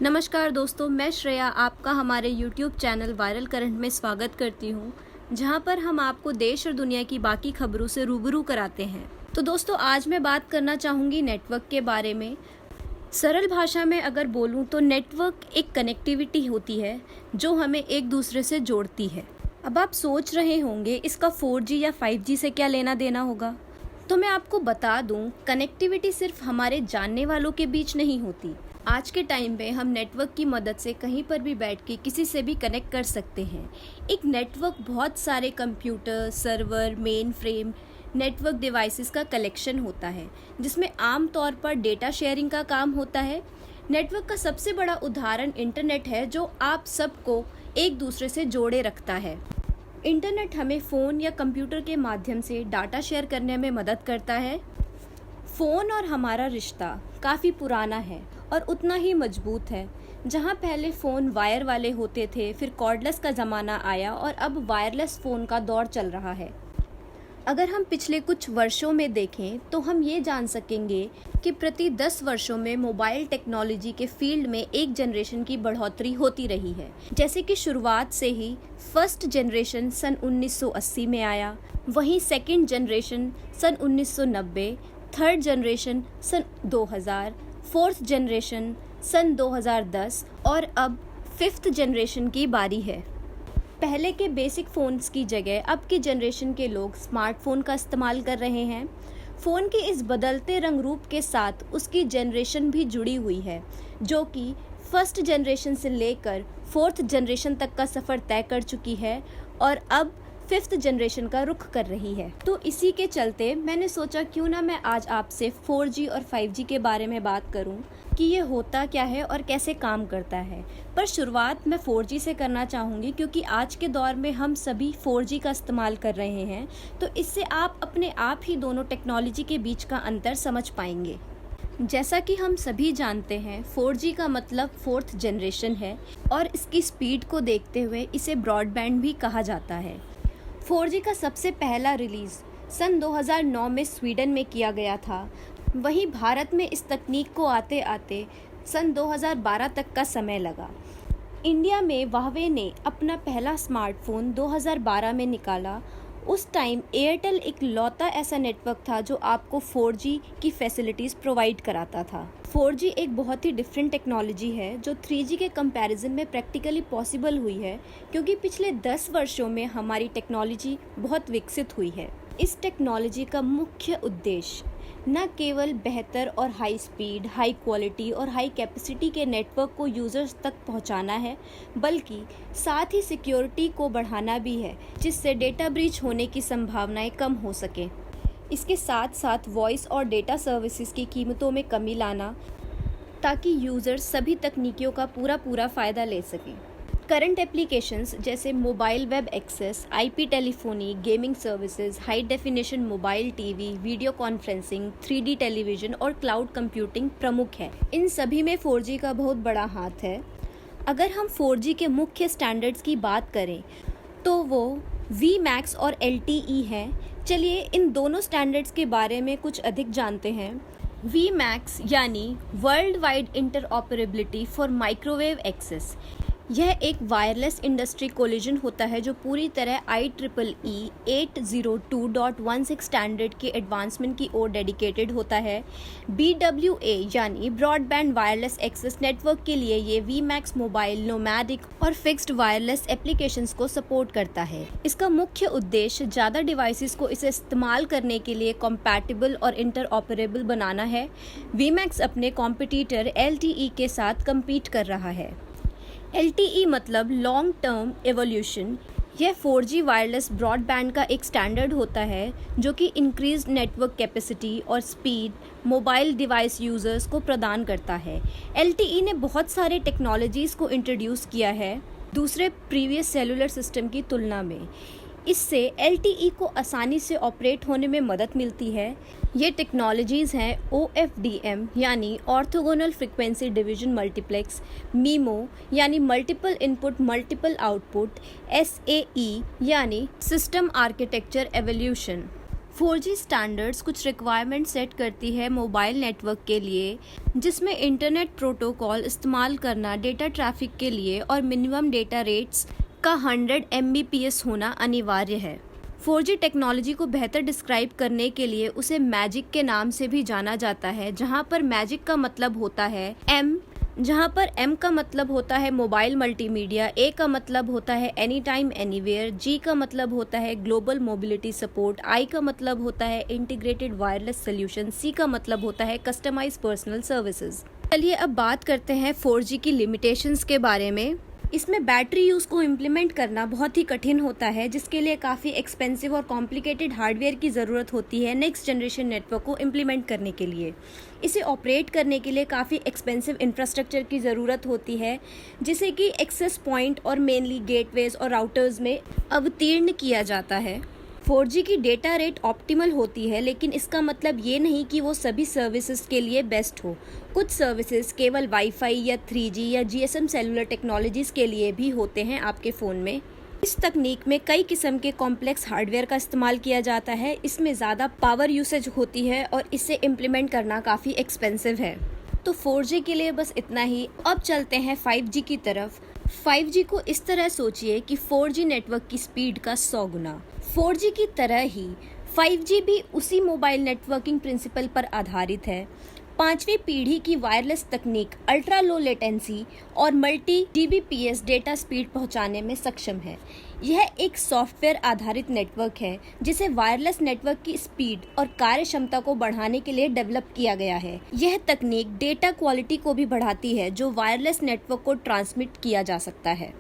नमस्कार दोस्तों, मैं श्रेया आपका हमारे YouTube चैनल वायरल करंट में स्वागत करती हूँ, जहाँ पर हम आपको देश और दुनिया की बाकी खबरों से रूबरू कराते हैं। तो दोस्तों, आज मैं बात करना चाहूँगी नेटवर्क के बारे में। सरल भाषा में अगर बोलूँ तो नेटवर्क एक कनेक्टिविटी होती है जो हमें एक दूसरे से जोड़ती है। अब आप सोच रहे होंगे इसका 4G या 5G से क्या लेना देना होगा। तो मैं आपको बता दूं, कनेक्टिविटी सिर्फ हमारे जानने वालों के बीच नहीं होती। आज के टाइम पे हम नेटवर्क की मदद से कहीं पर भी बैठ के किसी से भी कनेक्ट कर सकते हैं। एक नेटवर्क बहुत सारे computer, server, main frame, network devices का कलेक्शन होता है, जिसमें आम तौर पर डेटा शेयरिंग का काम होता है। नेटवर्क का सबसे बड़ा उदाहरण इंटरनेट है, जो आप सबको एक दूसरे से जोड़े रखता है। इंटरनेट हमें फ़ोन या कंप्यूटर के माध्यम से डाटा शेयर करने में मदद करता है। फ़ोन और हमारा रिश्ता काफ़ी पुराना है और उतना ही मजबूत है। जहाँ पहले फ़ोन वायर वाले होते थे, फिर कॉर्डलेस का ज़माना आया और अब वायरलेस फ़ोन का दौर चल रहा है। अगर हम पिछले कुछ वर्षों में देखें तो हम ये जान सकेंगे कि प्रति 10 वर्षों में मोबाइल टेक्नोलॉजी के फील्ड में एक जनरेशन की बढ़ोतरी होती रही है। जैसे कि शुरुआत से ही फर्स्ट जनरेशन सन 1980 में आया, वहीं सेकंड जनरेशन सन 1990, थर्ड जनरेशन सन 2000, फोर्थ जनरेशन सन 2010 और अब फिफ्थ जनरेशन की बारी है। पहले के बेसिक फ़ोन्स की जगह अब की जनरेशन के लोग स्मार्टफ़ोन का इस्तेमाल कर रहे हैं। फ़ोन के इस बदलते रंग रूप के साथ उसकी जनरेशन भी जुड़ी हुई है, जो कि फर्स्ट जनरेशन से लेकर फोर्थ जनरेशन तक का सफ़र तय कर चुकी है और अब फिफ्थ जनरेशन का रुख कर रही है। तो इसी के चलते मैंने सोचा क्यों ना मैं आज आपसे 4G और 5G के बारे में बात करूं कि ये होता क्या है और कैसे काम करता है। पर शुरुआत मैं 4G से करना चाहूँगी, क्योंकि आज के दौर में हम सभी 4G का इस्तेमाल कर रहे हैं, तो इससे आप अपने आप ही दोनों टेक्नोलॉजी के बीच का अंतर समझ पाएंगे। जैसा कि हम सभी जानते हैं, 4G का मतलब फोर्थ जनरेशन है और इसकी स्पीड को देखते हुए इसे ब्रॉडबैंड भी कहा जाता है। 4G का सबसे पहला रिलीज़ सन 2009 में स्वीडन में किया गया था। वहीं भारत में इस तकनीक को आते आते सन 2012 तक का समय लगा। इंडिया में वाहवे ने अपना पहला स्मार्टफोन 2012 में निकाला। उस टाइम एयरटेल एक लौता ऐसा नेटवर्क था जो आपको 4G की फैसिलिटीज़ प्रोवाइड कराता था। 4G एक बहुत ही डिफरेंट टेक्नोलॉजी है जो 3G के कंपैरिजन में प्रैक्टिकली पॉसिबल हुई है, क्योंकि पिछले 10 वर्षों में हमारी टेक्नोलॉजी बहुत विकसित हुई है। इस टेक्नोलॉजी का मुख्य उद्देश्य न केवल बेहतर और हाई स्पीड, हाई क्वालिटी और हाई कैपेसिटी के नेटवर्क को यूज़र्स तक पहुंचाना है, बल्कि साथ ही सिक्योरिटी को बढ़ाना भी है, जिससे डेटा ब्रीच होने की संभावनाएं कम हो सकें। इसके साथ साथ वॉइस और डेटा सर्विसेज की कीमतों में कमी लाना, ताकि यूज़र्स सभी तकनीकियों का पूरा फ़ायदा ले सकें। करंट एप्लीकेशंस जैसे mobile web access, IP telephony, gaming services, high definition mobile TV, video conferencing, 3D television और क्लाउड कंप्यूटिंग प्रमुख है। इन सभी में 4G का बहुत बड़ा हाथ है। अगर हम 4G के मुख्य स्टैंडर्ड्स की बात करें तो वो Vmax और LTE हैं। चलिए इन दोनों स्टैंडर्ड्स के बारे में कुछ अधिक जानते हैं। Vmax यानी world wide interoperability for microwave access, यह एक वायरलेस इंडस्ट्री कोलिजन होता है जो पूरी तरह IEEE 802.16 स्टैंडर्ड के एडवांसमेंट की ओर डेडिकेटेड होता है। BWA यानी ब्रॉडबैंड वायरलेस एक्सेस नेटवर्क के लिए ये Vmax मोबाइल, नोमैडिक और फिक्स्ड वायरलेस एप्लीकेशंस को सपोर्ट करता है। इसका मुख्य उद्देश्य ज़्यादा डिवाइसेस को इसे इस्तेमाल करने के लिए कॉम्पैटिबल और इंटरऑपरेबल बनाना है। Vmax अपने कॉम्पिटिटर LTE के साथ कम्पीट कर रहा है। LTE मतलब लॉन्ग टर्म एवोल्यूशन। यह 4G वायरलेस ब्रॉडबैंड का एक स्टैंडर्ड होता है जो कि इंक्रीज्ड नेटवर्क कैपेसिटी और स्पीड मोबाइल डिवाइस यूज़र्स को प्रदान करता है। LTE ने बहुत सारे टेक्नोलॉजीज़ को इंट्रोड्यूस किया है दूसरे प्रीवियस सेलुलर सिस्टम की तुलना में। इससे LTE को आसानी से ऑपरेट होने में मदद मिलती है। ये टेक्नोलॉजीज़ हैं OFDM यानी orthogonal frequency division multiplex, MIMO यानी multiple input multiple output, SAE यानी system architecture evolution. 4G standards कुछ रिक्वायरमेंट सेट करती है मोबाइल नेटवर्क के लिए, जिसमें इंटरनेट प्रोटोकॉल इस्तेमाल करना डेटा ट्रैफिक के लिए और मिनिमम डेटा रेट्स का 100 Mbps होना अनिवार्य है। 4G टेक्नोलॉजी को बेहतर डिस्क्राइब करने के लिए उसे मैजिक के नाम से भी जाना जाता है, जहां पर मैजिक का मतलब होता है M का मतलब होता है मोबाइल मल्टीमीडिया, A का मतलब होता है एनी टाइम एनीवेयर, G का मतलब होता है ग्लोबल मोबिलिटी सपोर्ट, I का मतलब होता है इंटीग्रेटेड वायरलेस सोल्यूशन, C का मतलब होता है कस्टमाइज पर्सनल सर्विसेज। चलिए अब बात करते हैं 4G की लिमिटेशंस के बारे में। इसमें बैटरी यूज़ को इम्प्लीमेंट करना बहुत ही कठिन होता है, जिसके लिए काफ़ी एक्सपेंसिव और कॉम्प्लिकेटेड हार्डवेयर की ज़रूरत होती है नेक्स्ट जनरेशन नेटवर्क को इम्प्लीमेंट करने के लिए। इसे ऑपरेट करने के लिए काफ़ी एक्सपेंसिव इंफ्रास्ट्रक्चर की ज़रूरत होती है, जिसे कि एक्सेस पॉइंट और मेनली गेटवेज और राउटर्स में अवतीर्ण किया जाता है। 4G की डेटा रेट ऑप्टिमल होती है, लेकिन इसका मतलब ये नहीं कि वो सभी सर्विसेज के लिए बेस्ट हो। कुछ सर्विसेज केवल वाईफाई या 3G या GSM सेलुलर टेक्नोलॉजीज़ के लिए भी होते हैं आपके फ़ोन में। इस तकनीक में कई किस्म के कॉम्प्लेक्स हार्डवेयर का इस्तेमाल किया जाता है, इसमें ज़्यादा पावर यूसेज होती है और इसे इम्प्लीमेंट करना काफ़ी एक्सपेंसिव है। तो 4G के लिए बस इतना ही। अब चलते हैं 5G की तरफ। 5G को इस तरह सोचिए कि 4G नेटवर्क की स्पीड का 100 गुना। 4G की तरह ही 5G भी उसी मोबाइल नेटवर्किंग प्रिंसिपल पर आधारित है। 5वीं पीढ़ी की वायरलेस तकनीक अल्ट्रा लो लेटेंसी और मल्टी Gbps डेटा स्पीड पहुंचाने में सक्षम है। यह एक सॉफ्टवेयर आधारित नेटवर्क है जिसे वायरलेस नेटवर्क की स्पीड और कार्य क्षमता को बढ़ाने के लिए डेवलप किया गया है। यह तकनीक डेटा क्वालिटी को भी बढ़ाती है, जो वायरलेस नेटवर्क को ट्रांसमिट किया जा सकता है।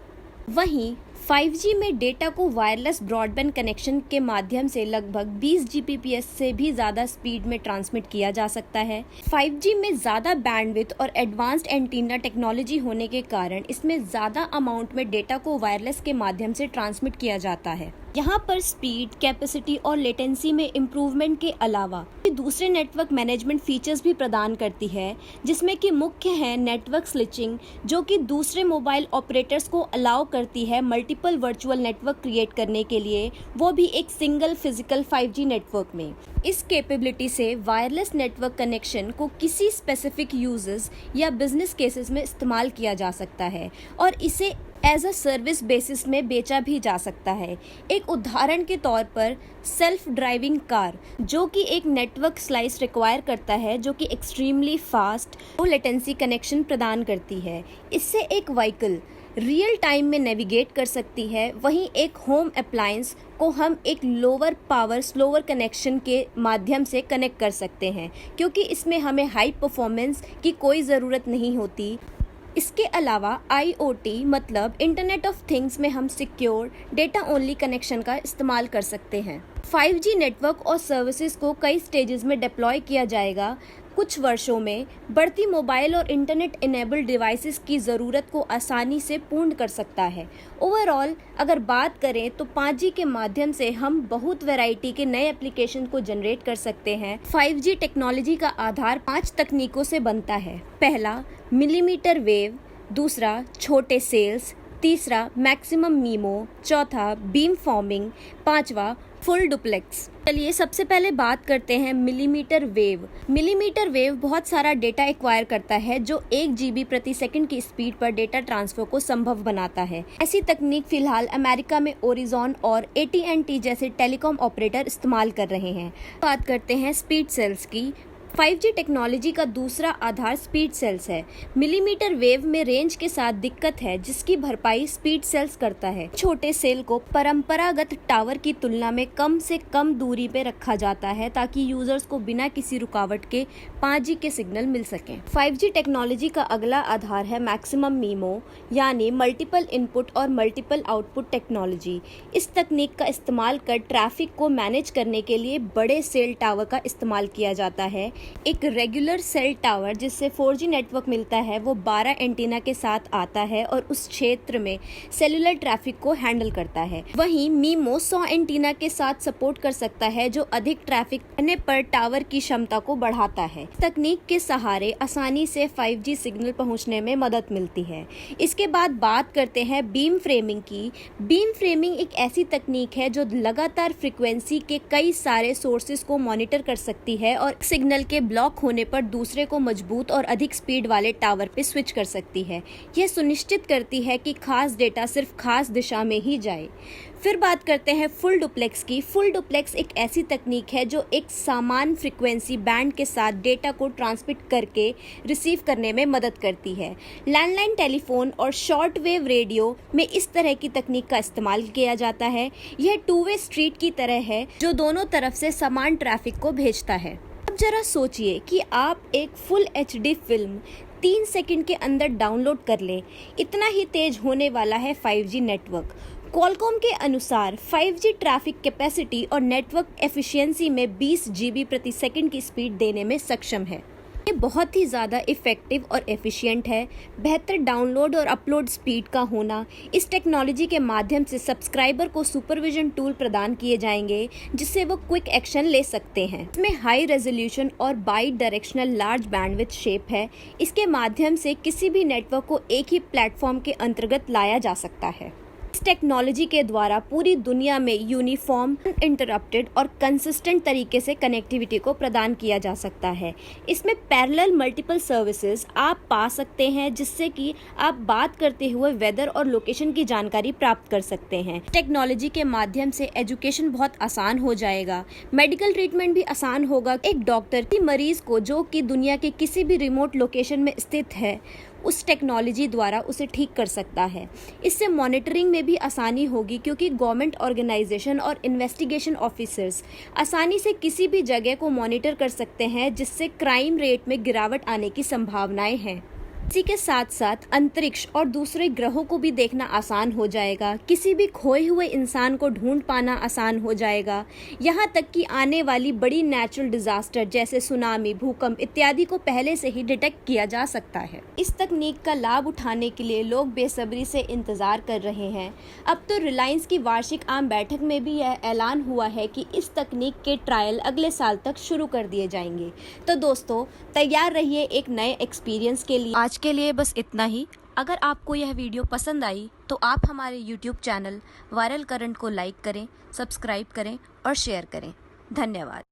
वहीं 5G में डेटा को वायरलेस ब्रॉडबैंड कनेक्शन के माध्यम से लगभग 20 Gbps से भी ज़्यादा स्पीड में ट्रांसमिट किया जा सकता है। 5G में ज़्यादा बैंडविड्थ और एडवांस्ड एंटीना टेक्नोलॉजी होने के कारण इसमें ज़्यादा अमाउंट में डेटा को वायरलेस के माध्यम से ट्रांसमिट किया जाता है। यहाँ पर स्पीड, कैपेसिटी और लेटेंसी में इम्प्रूवमेंट के अलावा दूसरे नेटवर्क मैनेजमेंट फीचर्स भी प्रदान करती है, जिसमें कि मुख्य है नेटवर्क स्विचिंग, जो कि दूसरे मोबाइल ऑपरेटर्स को अलाउ करती है मल्टीपल वर्चुअल नेटवर्क क्रिएट करने के लिए, वो भी एक सिंगल फिजिकल 5G नेटवर्क में। इस कैपेबिलिटी से वायरलेस नेटवर्क कनेक्शन को किसी स्पेसिफिक यूजेस या बिजनेस केसेस में इस्तेमाल किया जा सकता है और इसे एज अ सर्विस बेसिस में बेचा भी जा सकता है। एक उदाहरण के तौर पर सेल्फ ड्राइविंग कार, जो कि एक नेटवर्क स्लाइस रिक्वायर करता है, जो कि extremely fast low latency connection प्रदान करती है। इससे एक व्हीकल रियल टाइम में नेविगेट कर सकती है। वहीं एक होम अप्लायंस को हम एक लोअर पावर स्लोअर कनेक्शन के माध्यम से कनेक्ट कर सकते हैं, क्योंकि इसमें हमें हाई परफॉर्मेंस की कोई ज़रूरत नहीं होती। इसके अलावा IoT मतलब इंटरनेट ऑफ थिंग्स में हम सिक्योर डेटा ओनली कनेक्शन का इस्तेमाल कर सकते हैं। 5G नेटवर्क और सर्विसेज को कई स्टेजेस में डिप्लॉय किया जाएगा। कुछ वर्षों में बढ़ती मोबाइल और इंटरनेट इनेबल्ड डिवाइसेस की ज़रूरत को आसानी से पूर्ण कर सकता है। ओवरऑल अगर बात करें तो 5G के माध्यम से हम बहुत वैरायटी के नए एप्लीकेशन को जनरेट कर सकते हैं। 5G टेक्नोलॉजी का आधार 5 तकनीकों से बनता है। पहला मिलीमीटर वेव, दूसरा छोटे सेल्स, तीसरा मैक्सिमम मीमो, चौथा बीम फॉर्मिंग, पांचवा फुल डुप्लेक्स। चलिए सबसे पहले बात करते हैं मिलीमीटर वेव। मिलीमीटर वेव बहुत सारा डेटा एक्वायर करता है, जो 1 GB प्रति सेकंड की स्पीड पर डेटा ट्रांसफर को संभव बनाता है। ऐसी तकनीक फिलहाल अमेरिका में ओरिजॉन और AT&T जैसे टेलीकॉम ऑपरेटर इस्तेमाल कर रहे हैं। बात करते हैं स्पीड सेल्स की। 5G टेक्नोलॉजी का दूसरा आधार स्पीड सेल्स है। मिलीमीटर वेव में रेंज के साथ दिक्कत है, जिसकी भरपाई स्पीड सेल्स करता है। छोटे सेल को परंपरागत टावर की तुलना में कम से कम दूरी पे रखा जाता है, ताकि यूजर्स को बिना किसी रुकावट के 5G के सिग्नल मिल सकें। 5G टेक्नोलॉजी का अगला आधार है मैक्सिमम मीमो, यानी मल्टीपल इनपुट और मल्टीपल आउटपुट टेक्नोलॉजी। इस तकनीक का इस्तेमाल कर ट्रैफिक को मैनेज करने के लिए बड़े सेल टावर का इस्तेमाल किया जाता है। एक रेगुलर सेल टावर जिससे 4G नेटवर्क मिलता है वो 12 एंटीना के साथ आता है और उस क्षेत्र में सेलुलर ट्रैफिक को हैंडल करता है। वहीं मीमो 100 एंटीना के साथ सपोर्ट कर सकता है जो अधिक ट्रैफिक आने पर टावर की क्षमता को बढ़ाता है। तकनीक के सहारे आसानी से 5G सिग्नल पहुंचने में मदद मिलती है। इसके बाद बात करते हैं बीम फ्रेमिंग की। बीम फ्रेमिंग एक ऐसी तकनीक है जो लगातार फ्रीक्वेंसी के कई सारे सोर्सेज को मॉनिटर कर सकती है और सिग्नल के ब्लॉक होने पर दूसरे को मजबूत और अधिक स्पीड वाले टावर पे स्विच कर सकती है। यह सुनिश्चित करती है कि खास डेटा सिर्फ खास दिशा में ही जाए। फिर बात करते हैं फुल डुप्लेक्स की। फुल डुप्लेक्स एक ऐसी तकनीक है जो एक समान फ्रीक्वेंसी बैंड के साथ डेटा को ट्रांसमिट करके रिसीव करने में मदद करती है। लैंडलाइन टेलीफोन और शॉर्ट वेव रेडियो में इस तरह की तकनीक का इस्तेमाल किया जाता है। यह टू वे स्ट्रीट की तरह है जो दोनों तरफ से समान ट्रैफिक को भेजता है। अब जरा सोचिए कि आप एक फुल HD फिल्म 3 सेकंड के अंदर डाउनलोड कर लें। इतना ही तेज होने वाला है 5G नेटवर्क। क्वालकॉम के अनुसार 5G ट्रैफिक कैपेसिटी और नेटवर्क एफिशिएंसी में 20 GB प्रति सेकंड की स्पीड देने में सक्षम है। ये बहुत ही ज़्यादा इफ़ेक्टिव और एफिशिएंट है। बेहतर डाउनलोड और अपलोड स्पीड का होना। इस टेक्नोलॉजी के माध्यम से सब्सक्राइबर को सुपरविजन टूल प्रदान किए जाएंगे जिससे वो क्विक एक्शन ले सकते हैं। इसमें हाई रेजोल्यूशन और by directional large bandwidth shape है। इसके माध्यम से किसी भी नेटवर्क को एक ही प्लेटफॉर्म के अंतर्गत लाया जा सकता है। इस टेक्नोलॉजी के द्वारा पूरी दुनिया में यूनिफॉर्म, अनइंटरप्टेड और कंसिस्टेंट तरीके से कनेक्टिविटी को प्रदान किया जा सकता है। इसमें पैरेलल मल्टीपल सर्विसेज आप पा सकते हैं जिससे कि आप बात करते हुए वेदर और लोकेशन की जानकारी प्राप्त कर सकते हैं। टेक्नोलॉजी के माध्यम से एजुकेशन बहुत आसान हो जाएगा। मेडिकल ट्रीटमेंट भी आसान होगा। एक डॉक्टर की मरीज को जो कि दुनिया के किसी भी रिमोट लोकेशन में स्थित है उस टेक्नोलॉजी द्वारा उसे ठीक कर सकता है। इससे मॉनिटरिंग में भी आसानी होगी क्योंकि गवर्नमेंट ऑर्गेनाइजेशन और इन्वेस्टिगेशन ऑफिसर्स आसानी से किसी भी जगह को मॉनिटर कर सकते हैं जिससे क्राइम रेट में गिरावट आने की संभावनाएं हैं। इसी के साथ साथ अंतरिक्ष और दूसरे ग्रहों को भी देखना आसान हो जाएगा। किसी भी खोए हुए इंसान को ढूंढ पाना आसान हो जाएगा। यहाँ तक कि आने वाली बड़ी नेचुरल डिजास्टर जैसे सुनामी, भूकंप इत्यादि को पहले से ही डिटेक्ट किया जा सकता है। इस तकनीक का लाभ उठाने के लिए लोग बेसब्री से इंतजार कर रहे हैं। अब तो रिलायंस की वार्षिक आम बैठक में भी यह ऐलान हुआ है कि इस तकनीक के ट्रायल अगले साल तक शुरू कर दिए जाएंगे। तो दोस्तों तैयार रहिए एक नए एक्सपीरियंस के लिए। आज के लिए बस इतना ही। अगर आपको यह वीडियो पसंद आई तो आप हमारे YouTube चैनल वायरल करंट को लाइक करें, सब्सक्राइब करें और शेयर करें। धन्यवाद।